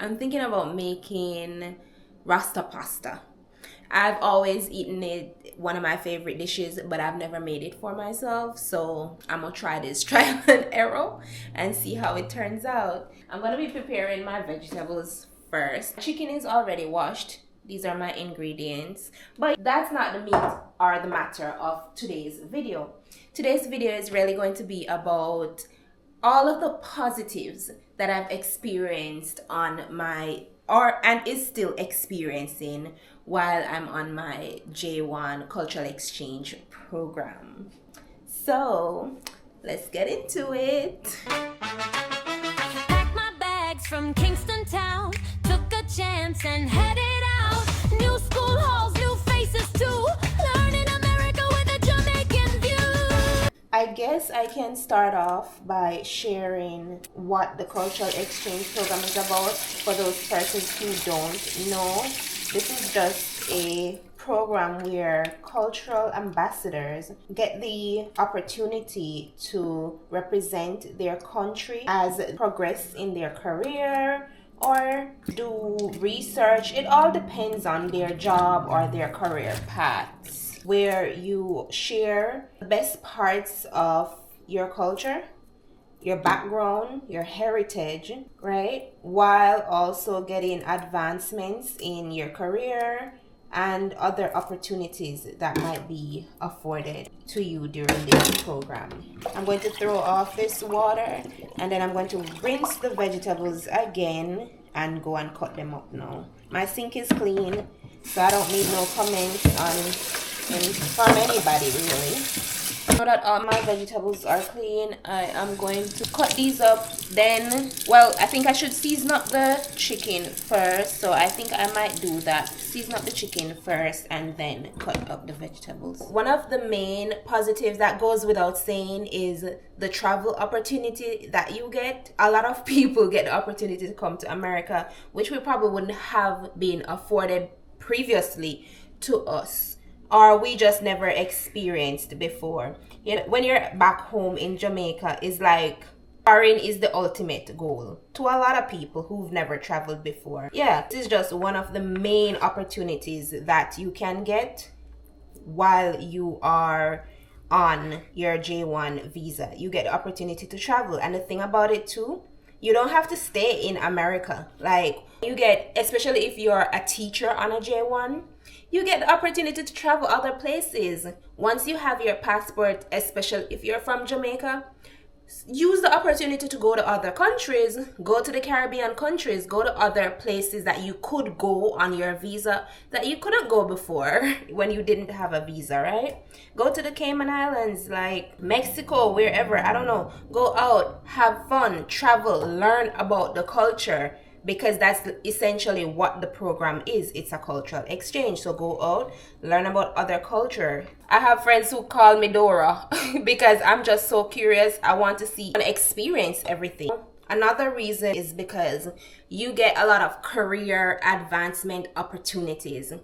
I'm thinking about making rasta pasta. I've always eaten it, one of my favorite dishes, but I've never made it for myself. So I'm gonna try this trial and error and see how it turns out. I'm gonna be preparing my vegetables first. Chicken is already washed. These are my ingredients, but that's not the meat or the matter of today's video. Today's video is really going to be about all of the positives that I've experienced on my and is still experiencing while I'm on my J1 cultural exchange program. So let's get into it. Packed my bags from Kingston town, took a chance and headed out. New school halls, new faces too. Learning America with a Jamaican view. I guess I can start off by sharing what the cultural exchange program is about for those persons who don't know. This is just a program where cultural ambassadors get the opportunity to represent their country as they progress in their career or do research. It all depends on their job or their career paths, where you share the best parts of your culture, your background, your heritage, right? While also getting advancements in your career and other opportunities that might be afforded to you during this program. I'm going to throw off this water and then I'm going to rinse the vegetables again and go and cut them up now. My sink is clean, so I don't need no comments from anybody really. Now that all my vegetables are clean, I am going to cut these up. Then, well, I think I should season up the chicken first. So I think I might do that. Season up the chicken first and then cut up the vegetables. One of the main positives that goes without saying is the travel opportunity that you get. A lot of people get the opportunity to come to America, which we probably wouldn't have been afforded previously to us, or we just never experienced before. You know, when you're back home in Jamaica, it's like foreign is the ultimate goal to a lot of people who've never traveled before. Yeah, this is just one of the main opportunities that you can get while you are on your J1 visa. You get the opportunity to travel, and the thing about it too, you don't have to stay in America. Like, you get, especially if you're a teacher on a J1, you get the opportunity to travel other places. Once you have your passport, especially if you're from Jamaica, use the opportunity to go to other countries, go to the Caribbean countries, go to other places that you could go on your visa that you couldn't go before when you didn't have a visa, right? Go to the Cayman Islands, like Mexico, wherever, I don't know. Go out, have fun, travel, learn about the culture, because that's essentially what the program is. It's a cultural exchange. So go out, learn about other culture. I have friends who call me Dora because I'm just so curious. I want to see and experience everything. Another reason is because you get a lot of career advancement opportunities.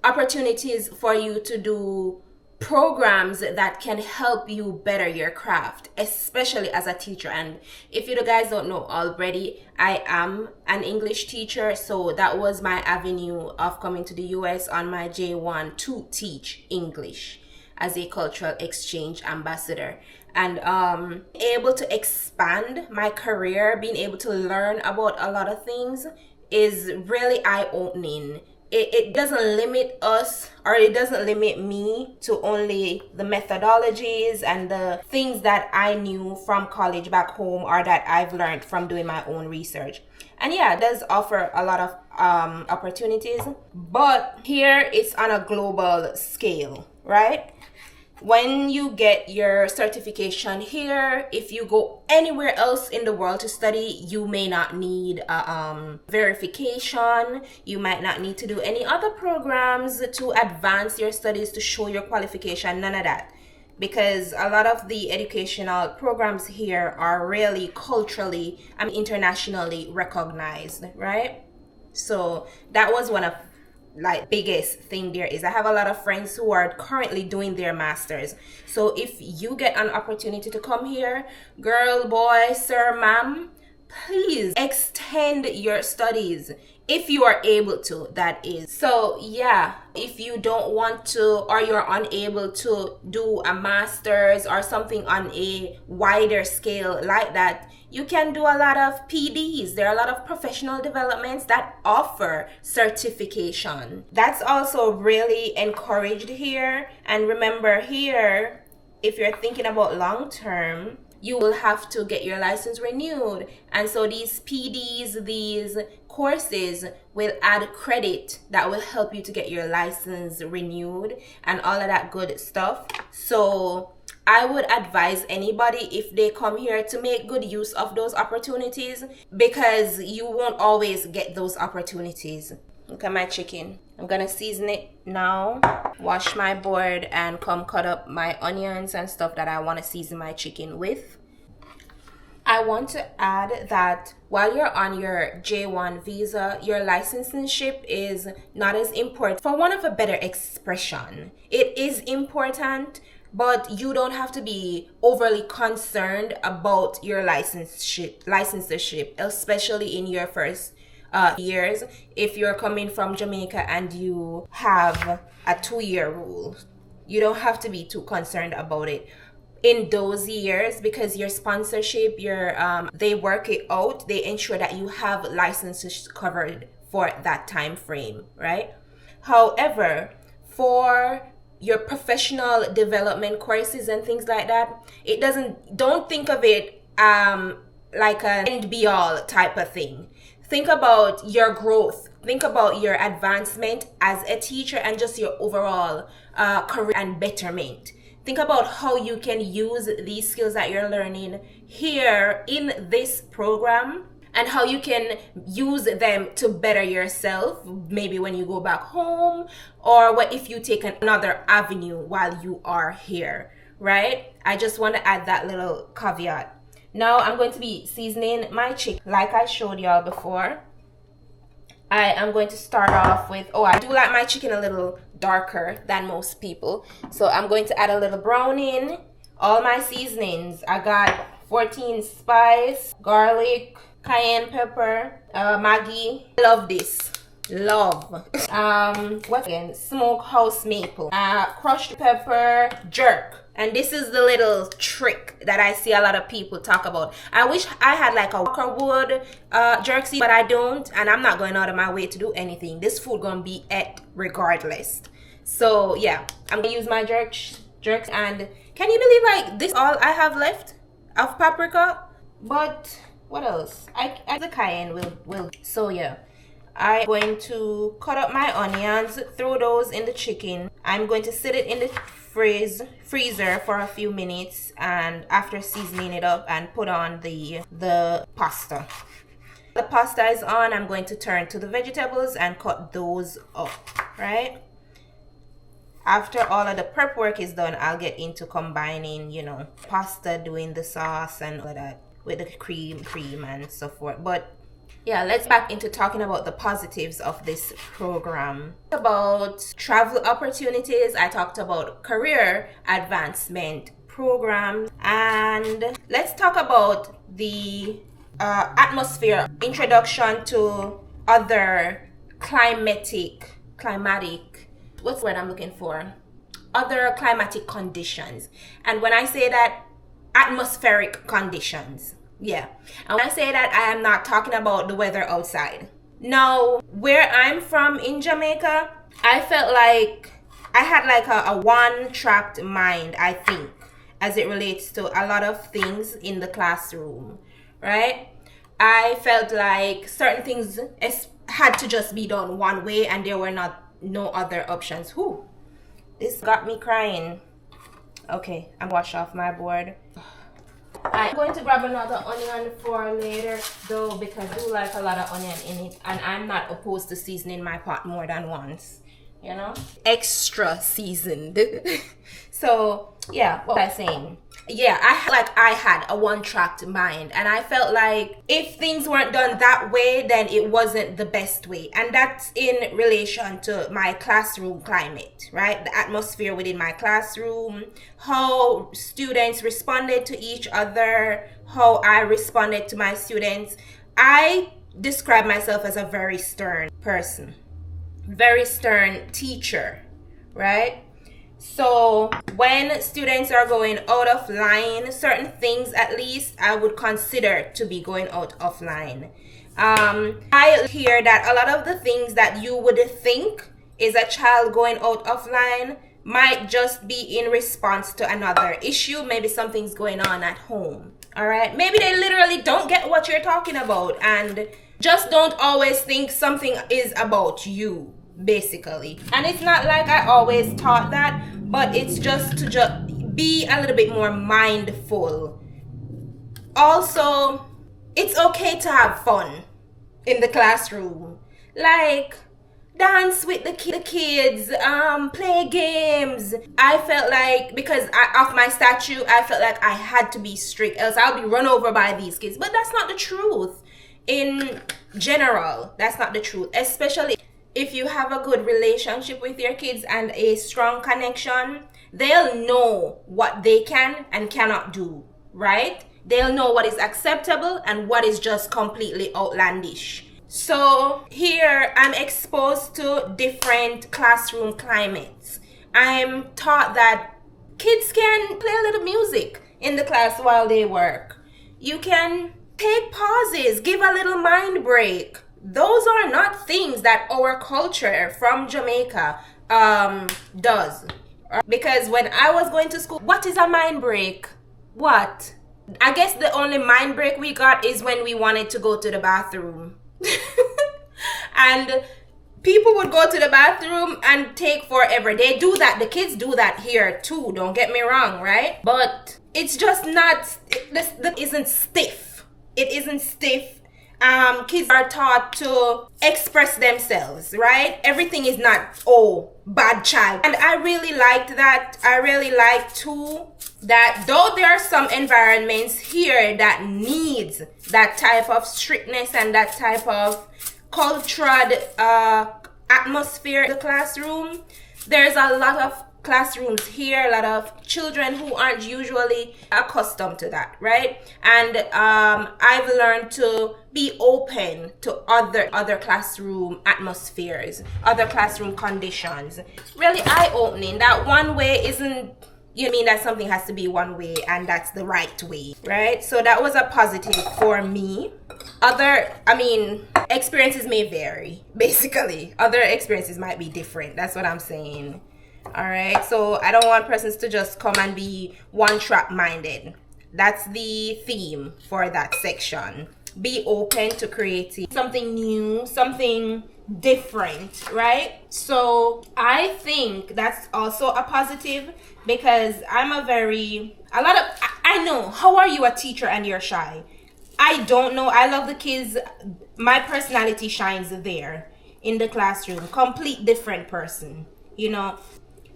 Opportunities for you to do programs that can help you better your craft, especially as a teacher. And if you guys don't know already, I am an English teacher, so that was my avenue of coming to the US on my J1 to teach English as a cultural exchange ambassador. And able to expand my career, being able to learn about a lot of things is really eye-opening. It doesn't limit us, or it doesn't limit me to only the methodologies and the things that I knew from college back home or that I've learned from doing my own research. And yeah, it does offer a lot of opportunities, but here it's on a global scale, right? When you get your certification here, if you go anywhere else in the world to study, you may not need verification. You might not need to do any other programs to advance your studies to show your qualification, none of that. Because a lot of the educational programs here are really culturally and internationally recognized, right? So that was one of biggest thing there is I have a lot of friends who are currently doing their masters. So if you get an opportunity to come here, girl, boy, sir, ma'am, please extend your studies if you are able to, that is. So yeah, if you don't want to or you're unable to do a master's or something on a wider scale like that, you can do a lot of PDs. There are a lot of professional developments that offer certification. That's also really encouraged here. And remember here, if you're thinking about long term, you will have to get your license renewed. And so these PDs, these courses will add credit that will help you to get your license renewed and all of that good stuff. So I would advise anybody, if they come here, to make good use of those opportunities, because you won't always get those opportunities. Look at my chicken. I'm gonna season it now, wash my board, and come cut up my onions and stuff that I want to season my chicken with. I want to add that while you're on your J1 visa, your licensingship is not as important. For want of a better expression, it is important, but you don't have to be overly concerned about your licenseship, especially in your first years. If you're coming from Jamaica and you have a 2-year rule, you don't have to be too concerned about it in those years, because your sponsorship, they work it out. They ensure that you have licenses covered for that time frame, right? However, for your professional development courses and things like that, don't think of it like an end be all type of thing. Think about your growth. Think about your advancement as a teacher and just your overall career and betterment. Think about how you can use these skills that you're learning here in this program and how you can use them to better yourself, maybe when you go back home, or what if you take another avenue while you are here, right? I just want to add that little caveat. Now I'm going to be seasoning my chicken like I showed y'all before. I am going to start off with, I do like my chicken a little darker than most people. So I'm going to add a little brown in. All my seasonings, I got 14 spice, garlic, cayenne pepper, Maggi. Love this. Love. What again? Smokehouse maple. Crushed pepper, jerk. And this is the little trick that I see a lot of people talk about. I wish I had like a Walker Wood jerk seed, but I don't. And I'm not going out of my way to do anything. This food gonna be et regardless. So yeah, I'm gonna use my jerks. And can you believe like this all I have left of paprika? But what else? The cayenne will. So yeah, I'm going to cut up my onions, throw those in the chicken. I'm going to sit it in the freezer for a few minutes, and after seasoning it up, and put on the pasta. The pasta is on. I'm going to turn to the vegetables and cut those up, right? After all of the prep work is done, I'll get into combining, pasta, doing the sauce and all that with the cream and so forth. But yeah, let's back into talking about the positives of this program. About travel opportunities, I talked about career advancement programs, and let's talk about the atmosphere, introduction to other climatic, what's the word I'm looking for? Other climatic conditions. And when I say that, atmospheric conditions. Yeah. And when I say that, I am not talking about the weather outside. Now, where I'm from in Jamaica, I felt like I had like a one-tracked mind, I think, as it relates to a lot of things in the classroom, right? I felt like certain things had to just be done one way and there were no other options. This got me crying. Okay, I'm wash off my board. I'm going to grab another onion for later though, because I do like a lot of onion in it, and I'm not opposed to seasoning my pot more than once, extra seasoned. So yeah, what was I saying? yeah, I had a one-tracked mind, and I felt like if things weren't done that way, then it wasn't the best way. And that's in relation to my classroom climate, right? The atmosphere within my classroom, how students responded to each other, how I responded to my students. I describe myself as a very stern person, very stern teacher, right? So when students are going out of line, certain things at least I would consider to be going out of line. I hear that a lot of the things that you would think is a child going out of line might just be in response to another issue. Maybe something's going on at home. All right. Maybe they literally don't get what you're talking about and just don't always think something is about you, basically. And it's not like I always taught that, but it's just to be a little bit more mindful. Also, it's okay to have fun in the classroom, like dance with the kids, play games. I felt like, because of my statue, I felt like I had to be strict, else I'll be run over by these kids. But that's not the truth. In general, that's not the truth, especially if you have a good relationship with your kids and a strong connection. They'll know what they can and cannot do, right? They'll know what is acceptable and what is just completely outlandish. So here I'm exposed to different classroom climates. I'm taught that kids can play a little music in the class while they work. You can take pauses, give a little mind break. Those are not things that our culture from Jamaica does. Because when I was going to school, what is a mind break? What? I guess the only mind break we got is when we wanted to go to the bathroom. And people would go to the bathroom and take forever. They do that. The kids do that here too. Don't get me wrong, right? But it's just not, this isn't stiff. It isn't stiff. Kids are taught to express themselves, right? Everything is not, oh, bad child. And I really liked that. I really like too that though there are some environments here that needs that type of strictness and that type of cultured atmosphere in the classroom, there's a lot of classrooms here, a lot of children who aren't usually accustomed to that, right? And I've learned to be open to other classroom atmospheres, other classroom conditions. Really eye-opening. That one way isn't, you mean that something has to be one way and that's the right way, right? So that was a positive for me. Experiences may vary, basically. Other experiences might be different. That's what I'm saying. All right, so I don't want persons to just come and be one-track minded. That's the theme for that section. Be open to creating something new, something different, right? So I think that's also a positive, because I know, how are you a teacher and you're shy? I don't know. I love the kids. My personality shines there in the classroom. Complete different person, you know.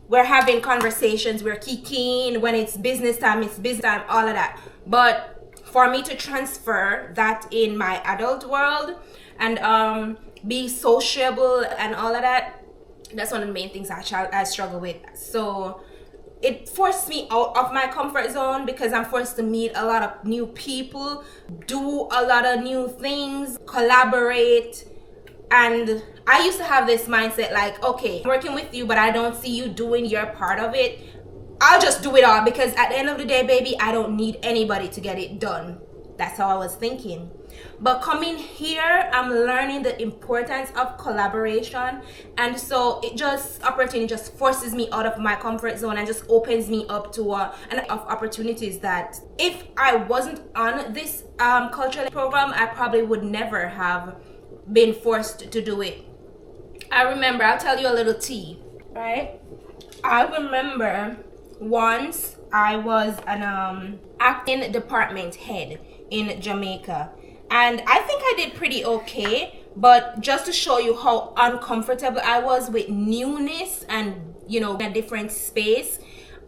We're having conversations, we're kicking, when it's business time, all of that. But for me to transfer that in my adult world and be sociable and all of that, that's one of the main things I struggle with. So it forced me out of my comfort zone, because I'm forced to meet a lot of new people, do a lot of new things, collaborate. And I used to have this mindset like, okay, I'm working with you, but I don't see you doing your part of it. I'll just do it all, because at the end of the day, baby, I don't need anybody to get it done. That's how I was thinking. But coming here, I'm learning the importance of collaboration. And so opportunity just forces me out of my comfort zone and just opens me up to an of opportunities that if I wasn't on this cultural program, I probably would never have been forced to do it. I remember, I'll tell you a little tea, right? I remember once I was an acting department head in Jamaica, and I think I did pretty okay, but just to show you how uncomfortable I was with newness and, you know, a different space,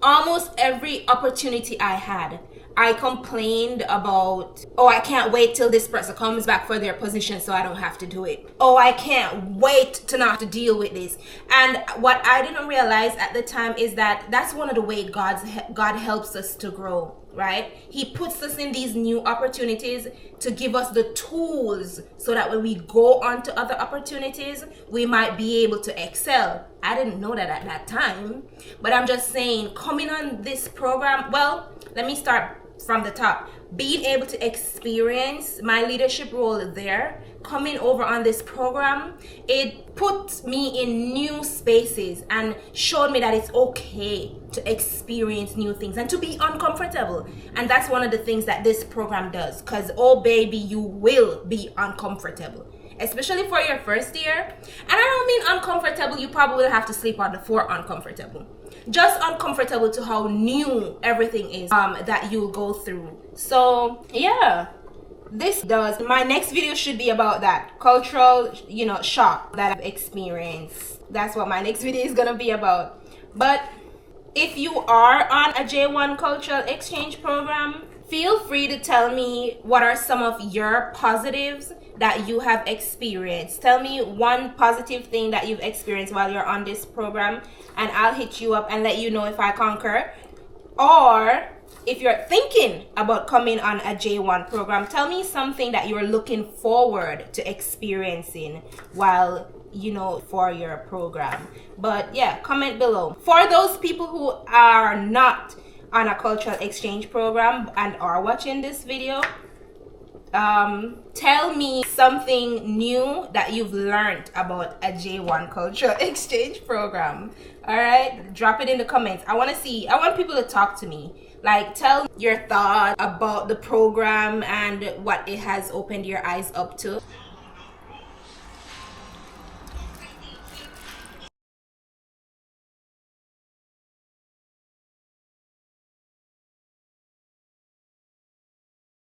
almost every opportunity I had, I complained about, oh, I can't wait till this person comes back for their position so I don't have to do it. Oh, I can't wait to not have to deal with this. And what I didn't realize at the time is that that's one of the ways God helps us to grow, right? He puts us in these new opportunities to give us the tools so that when we go on to other opportunities, we might be able to excel. I didn't know that at that time, but I'm just saying, coming on this program, well, let me start from the top. Being able to experience my leadership role there, coming over on this program, it put me in new spaces and showed me that it's okay to experience new things and to be uncomfortable. And that's one of the things that this program does, because oh baby, you will be uncomfortable, especially for your first year. And I don't mean uncomfortable, you probably will have to sleep on the floor uncomfortable. Just uncomfortable to how new everything is that you'll go through. So yeah, my next video should be about that cultural, shock that I've experienced. That's what my next video is gonna be about. But if you are on a J1 cultural exchange program, feel free to tell me what are some of your positives that you have experienced. Tell me one positive thing that you've experienced while you're on this program, and I'll hit you up and let you know if I concur. Or if you're thinking about coming on a J1 program, tell me something that you're looking forward to experiencing while for your program. But yeah, comment below. For those people who are not on a cultural exchange program and are watching this video, tell me something new that you've learned about a J1 cultural exchange program. All right, drop it in the comments. I want people to talk to me. Like, tell your thoughts about the program and what it has opened your eyes up to.